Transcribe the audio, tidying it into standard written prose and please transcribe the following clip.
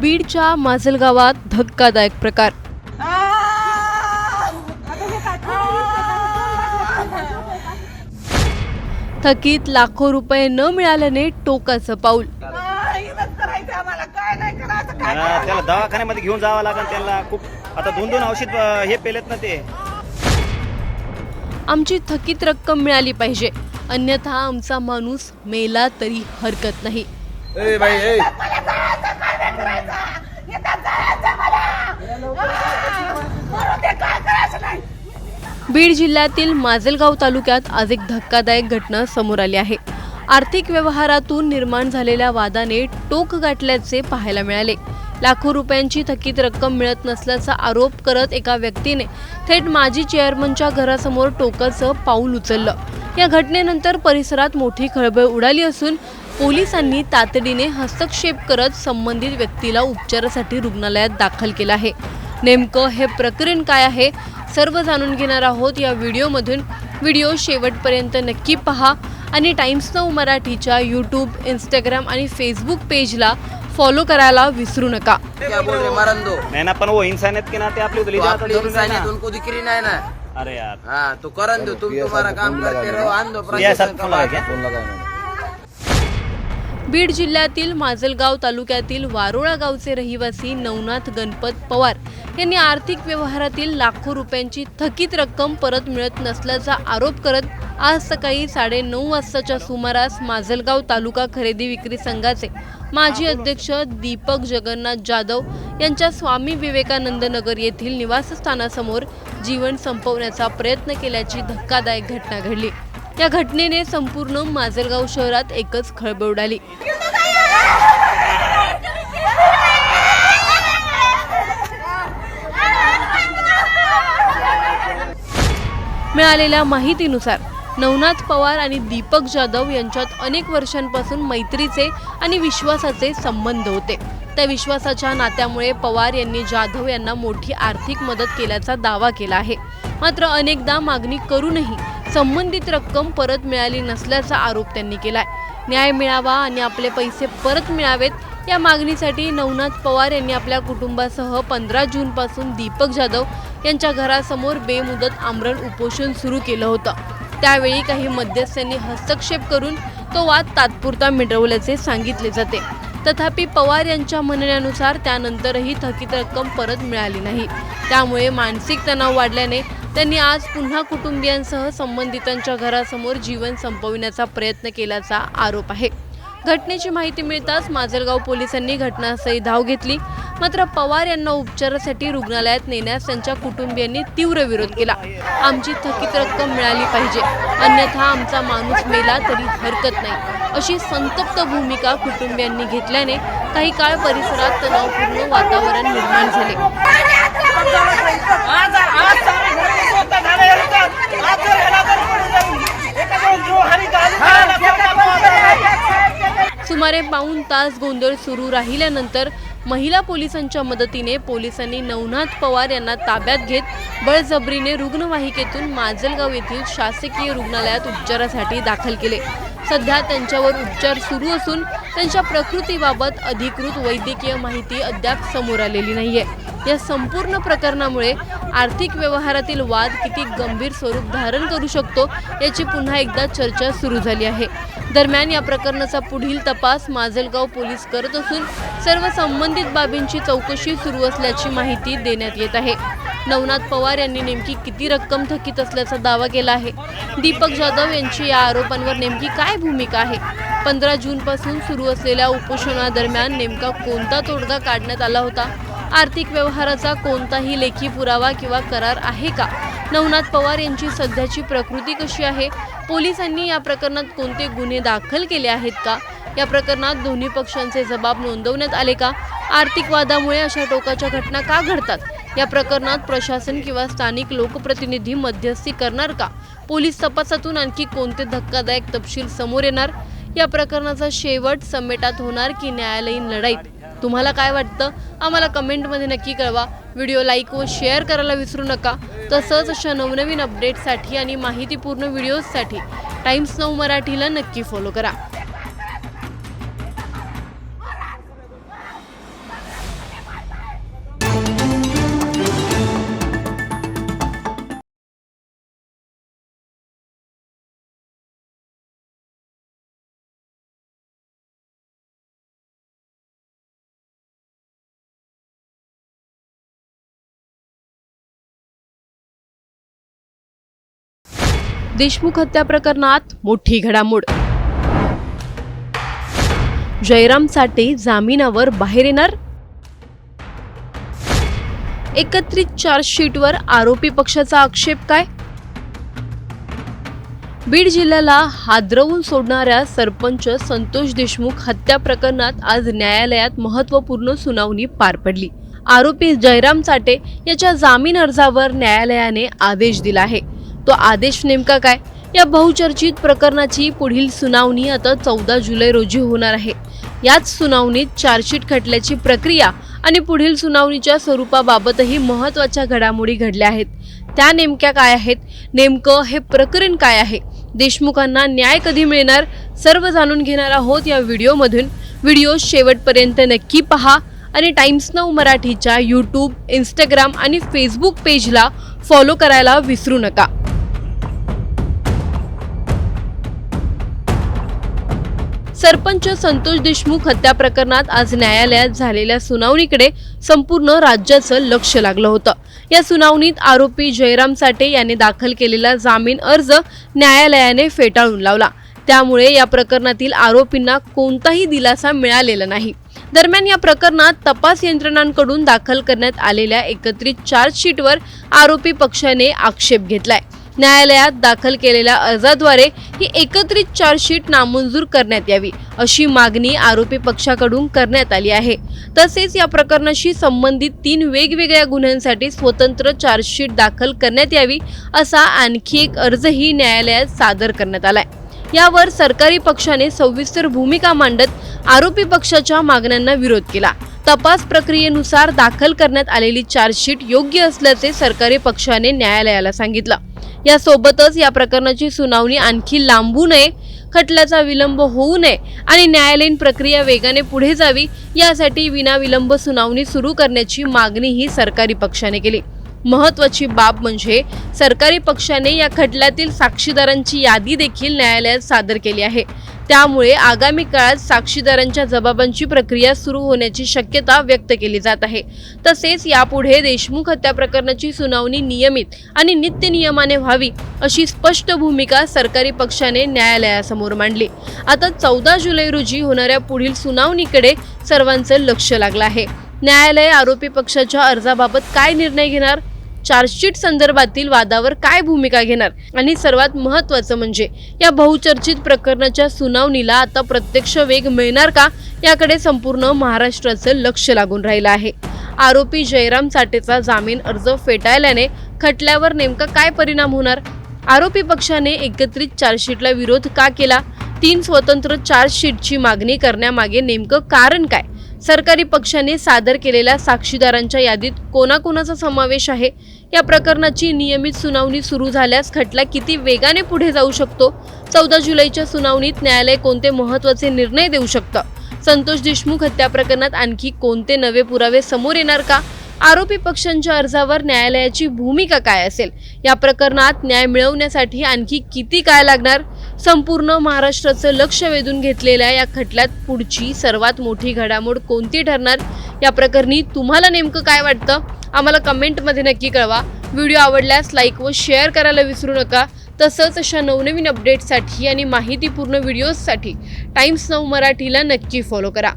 बीडच्या माजलगावात धक्कादायक प्रकार। थकीत लाखो रुपये न मिळाल्याने टोकाचं पाऊल। त्याला दवाखान्यामध्ये घेऊन जावं लागेल, त्याला खूप आता 2-2 औषध हे पेलेत ना ते। आमची थकीत रक्कम मिळाली पाहिजे, अन्यथा आमचा माणूस मेला तरी हरकत नाही। बीड जिल्ह्यातील माजलगाव तालुक्यात आज एक धक्कादायक घटना समोर आली आहे। आर्थिक व्यवहारातून निर्माण झालेल्या वादाने टोक गाठल्याचे पाहायला मिळाले। लाखो रुपयांची थकीत रक्कम मिळत नसल्याचा आरोप करत एका व्यक्तीने थेट माजी चेअरमनच्या घरासमोर टोकाचं पाऊल उचललं। या घटनेनंतर परिसरात मोठी खळबळ उडाली असून पोलिसांनी तातडीने हस्तक्षेप करत संबंधित व्यक्तीला उपचारासाठी रुग्णालयात दाखल केलं आहे। नेमकं हे प्रकरण काय आहे सर्व जाणून घेणार आहोत या व्हिडिओमधून। व्हिडिओ शेवटपर्यंत नक्की पहा आणि टाइम्स नाऊ मराठीच्या यूट्यूब, इंस्टाग्राम आणि फेसबुक पेजला फॉलो करायला विसरू नका। क्या बोल रहे मरन दो नहीं ना, पण वो इंसानियत के नाते आपली उधर अपनी इंसानियत उनको दिख रही नहीं ना। अरे यार हाँ तो करन दो, तुम तुम्हारा काम करते रहो, आन दो ये सब फोन लगा क्या? बीड जिल्ह्यातील माजलगाव तालुक्यातील वारोळा गावचे रहिवासी नवनाथ गणपत पवार यांनी आर्थिक व्यवहारातील लाखो रुपयांची थकीत रक्कम परत मिळत नसल्याचा आरोप करत आज सकाळी 9:30 वाजताच्या सुमारास माजलगाव तालुका खरेदी विक्री संघाचे माजी अध्यक्ष दीपक जगन्नाथ जाधव यांच्या स्वामी विवेकानंद नगर येथील निवासस्थानासमोर जीवन संपवण्याचा प्रयत्न केल्याची धक्कादायक घटना घडली। या घटनेने संपूर्ण माजलगाव शहरात एकच खळबळ उडाली। मिळालेल्या माहितीनुसार नवनाथ पवार आणि दीपक जाधव यांच्यात अनेक वर्षांपासून मैत्रीचे आणि विश्वासाचे संबंध होते। त्या विश्वासाच्या नात्यामुळे पवार यांनी जाधव यांना मोठी आर्थिक मदत केल्याचा दावा केला आहे। मात्र अनेकदा मागणी करूनही संबंधित रक्कम परत मिळाली नसल्याचा आरोप त्यांनी केलाय। न्याय मिळावा आणि आपले पैसे परत मिळावेत या मागणीसाठी नवनाथ पवार यांनी आपल्या कुटुंबासह 15 जून पासून दीपक जाधव यांच्या घरासमोर बेमुदत आमरण उपोषण सुरू केलं होतं। त्यावेळी काही मध्यस्थांनी हस्तक्षेप करून तो वाद तात्पुरता मिटवल्याचे सांगितले जाते। तथापि पवार यांच्या म्हणण्यानुसार त्यानंतरही थकीत रक्कम परत मिळाली नाही। त्यामुळे मानसिक तणाव वाढल्याने त्यांनी आज पुन्हा कुटुंबियांसह संबंधितांच्या घरासमोर जीवन संपविण्याचा प्रयत्न केल्याचा आरोप आहे। घटनेची माहिती मिळताच माजलगाव पोलिसांनी घटनास्थळी धाव घेतली। मात्र पवार यांना उपचारासाठी रुग्णालयात नेण्यास त्यांच्या कुटुंबियांनी तीव्र विरोध केला। आमची थकीत रक्कम मिळाली पाहिजे, अन्यथा आमचा माणूस मेला तरी हरकत नाही, अशी संतप्त भूमिका कुटुंबियांनी घेतल्याने काही काळ परिसरात तणावपूर्ण वातावरण निर्माण झाले। सुमारे पाऊण तास गोंधळ सुरू राहिल्यानंतर महिला पोलिसांच्या मदतीने पोलिसांनी नवनाथ पवार यांना ताब्यात घेत बळजबरीने रुग्णवाहिकेतून माजलगाव येथील शासकीय रुग्णालयात उपचारासाठी दाखल केले। सध्या त्यांच्यावर उपचार सुरू असून त्यांच्या प्रकृतीबाबत अधिकृत वैद्यकीय माहिती अद्याप समोर आलेली नाहीये। या संपूर्ण प्रकरणामुळे आर्थिक व्यवहारातील वाद किती गंभीर स्वरूप धारण करू शकतो याची पुन्हा एकदा चर्चा सुरू झाली आहे। दरम्यान या प्रकरणाचा पुढील तपास माजलगाव पोलीस करत असून सर्व संबंधित बाबींची चौकशी सुरू असल्याची माहिती देण्यात येत आहे। नवनाथ पवार यांनी नेमकी किती रक्कम थकीत असल्याचा दावा केला आहे? दीपक जाधव यांची या आरोपांवर नेमकी काय भूमिका आहे? 15 जून पासून सुरू असलेल्या उपोषणादरम्यान नेमका कोणता तोडगा काढण्यात आला होता? आर्थिक व्यवहाराचा कोणताही लेखी पुरावा किंवा करार आहे का? नवनाथ पवार यांची सध्याची प्रकृती कशी आहे? पोलिसांनी या प्रकरणात कोणते गुन्हे दाखल केले आहेत का? या प्रकरणात दोन्ही पक्षांचे जबाब नोंदवण्यात आले का? आर्थिक वादामुळे अशा टोकाच्या घटना का घडतात? या प्रकरणात प्रशासन किंवा स्थानिक लोकप्रतिनिधी मध्यस्थी करणार का? पोलीस तपासातून आणखी कोणते धक्कादायक तपशील समोर येणार? या प्रकरणाचा शेवट समेटात होणार की न्यायालयीन लढाईत? तुम्हाला काय वाटतं? आम्हाला कमेंटमध्ये नक्की कळवा। व्हिडिओ लाईक व शेअर करायला विसरू नका। तसंच अशा नवनवीन अपडेट्ससाठी आणि माहितीपूर्ण व्हिडिओजसाठी टाइम्स नाऊ मराठीला नक्की फॉलो करा. देशमुख हत्या प्रकरणात मोठी घडामोड. जयराम साठे जामिनावर बाहेर येणार. एकत्रित चार्जशीटवर आरोपी पक्षाचा आक्षेप काय? बीड जिल्ह्याला हादरवून सोडणाऱ्या सरपंच संतोष देशमुख हत्या प्रकरणात आज न्यायालयात महत्त्वपूर्ण सुनावणी पार पडली. आरोपी जयराम साठे याच्या जामीन अर्जावर न्यायालयाने आदेश दिला आहे. तो आदेश नेमका काय? या बहुचर्चित प्रकरणाची पुढील सुनावणी आता 14 जुलै रोजी होणार आहे. याच सुनावणीत चार्जशीट खटल्याची प्रक्रिया आणि पुढील सुनावणीच्या स्वरूपाबाबतही महत्त्वाच्या घडामोडी घडल्या आहेत. त्या नेमक्या काय आहेत? नेमकं हे प्रकरण काय आहे? देशमुखांना न्याय कधी मिळणार? सर्व जाणून घेणार आहोत या व्हिडिओमधून. व्हिडिओ शेवटपर्यंत नक्की पहा आणि टाइम्स नाऊ मराठीच्या यूट्यूब, इंस्टाग्राम आणि फेसबुक पेजला फॉलो करायला विसरू नका. सरपंच संतोष देशमुख हत्या प्रकरणात आज न्यायालयात झालेल्या सुनावणीकडे संपूर्ण राज्याचं लक्ष लागलं होतं. या सुनावणीत आरोपी जयराम साठे यांनी दाखल केलेला जामीन अर्ज न्यायालयाने फेटाळून लावला. त्यामुळे या प्रकरणातील आरोपींना कोणताही दिलासा मिळालेला नाही. दरम्यान या प्रकरणात तपास यंत्रणांकडून दाखल करण्यात आलेल्या एकत्रित चार्जशीटवर आरोपी पक्षाने आक्षेप घेतलाय. न्यायालयात दाखल केलेल्या अर्जाद्वारे ही एकत्रित चार्जशीट नामंजूर करण्यात यावी अशी मागणी आरोपी पक्षाकडून करण्यात आली आहे. तसेच या प्रकरणाशी संबंधित 3 वेगवेगळ्या गुन्ह्यांसाठी स्वतंत्र चार्जशीट दाखल करण्यात यावी असा आणखी एक अर्जही न्यायालयात सादर करण्यात आलाय. यावर सरकारी पक्षाने सविस्तर भूमिका मांडत आरोपी पक्षाच्या मागण्यांना विरोध केला. तपास प्रक्रियेनुसार दाखल करण्यात आलेली चार्जशीट योग्य असल्याचे सरकारी पक्षाने न्यायालयाला सांगितलं. यासोबतच या प्रकरणाची सुनावणी आणखी लांबू नये, खटल्याचा विलंब होऊ नये आणि न्यायालयीन प्रक्रिया वेगाने पुढे जावी यासाठी विनाविलंब सुनावणी सुरू करण्याची मागणीही सरकारी पक्षाने केली. महत्त्वाची बाब म्हणजे सरकारी पक्षाने या खटल्यातील साक्षीदारांची यादी देखील न्यायालयात सादर केली आहे. त्यामुळे आगामी काळात साक्षीदारांच्या जबाबांची प्रक्रिया सुरू होण्याची शक्यता व्यक्त केली जात आहे. तसेच यापुढे देशमुख हत्या प्रकरणाची सुनावणी नियमित आणि नित्यनियमाने व्हावी अशी स्पष्ट भूमिका सरकारी पक्षाने न्यायालयासमोर मांडली. आता 14 जुलै रोजी होणाऱ्या पुढील सुनावणीकडे सर्वांचं लक्ष लागलं आहे. न्यायालय आरोपी पक्षाच्या अर्जाबाबत काय निर्णय घेणार? चार्जशीट संदर्भातील वादावर काय भूमिका घेणार? आणि सर्वात महत्त्वाचं म्हणजे या बहुचर्चित प्रकरणाच्या सुनावणीला आता प्रत्यक्ष वेग मिळणार का? याकडे संपूर्ण महाराष्ट्राचं लक्ष लागून राहिलं आहे. आरोपी जयराम साठेचा जामीन अर्ज फेटाळल्याने खटल्यावर नेमका काय परिणाम होणार? आरोपी पक्षाने एकत्रित चार्जशीटला विरोध का केला? 3 स्वतंत्र चार्जशीटची मागणी करण्यामागे नेमकं कारण काय? सरकारी पक्षाने सादर केलेल्या साक्षीदारांच्या यादीत कोणाकोणाचा समावेश आहे? या प्रकरणाची नियमित सुनावणी सुरू झाल्यास खटला किती वेगाने पुढे जाऊ शकतो? 14 जुलैच्या सुनावणीत न्यायालय कोणते महत्त्वाचे निर्णय देऊ शकतं? संतोष देशमुख हत्या प्रकरणात आणखी कोणते नवे पुरावे समोर येणार का? आरोपी पक्षांच्या अर्जावर न्यायालयाची भूमिका काय असेल? या प्रकरणात न्याय मिळवण्यासाठी आणखी किती काळ लागणार? संपूर्ण महाराष्ट्राचं लक्ष वेधून घेतलेल्या या खटल्यात पुढची सर्वात मोठी घडामोड कोणती ठरणार? या प्रकरणी तुम्हाला नेमकं काय वाटतं? आम्हाला कमेंटमध्ये नक्की कळवा. व्हिडिओ आवडल्यास लाईक व शेअर करायला विसरू नका. तसंच अशा नवनवीन अपडेट्ससाठी आणि माहितीपूर्ण व्हिडिओजसाठी टाइम्स नाऊ मराठीला नक्की फॉलो करा.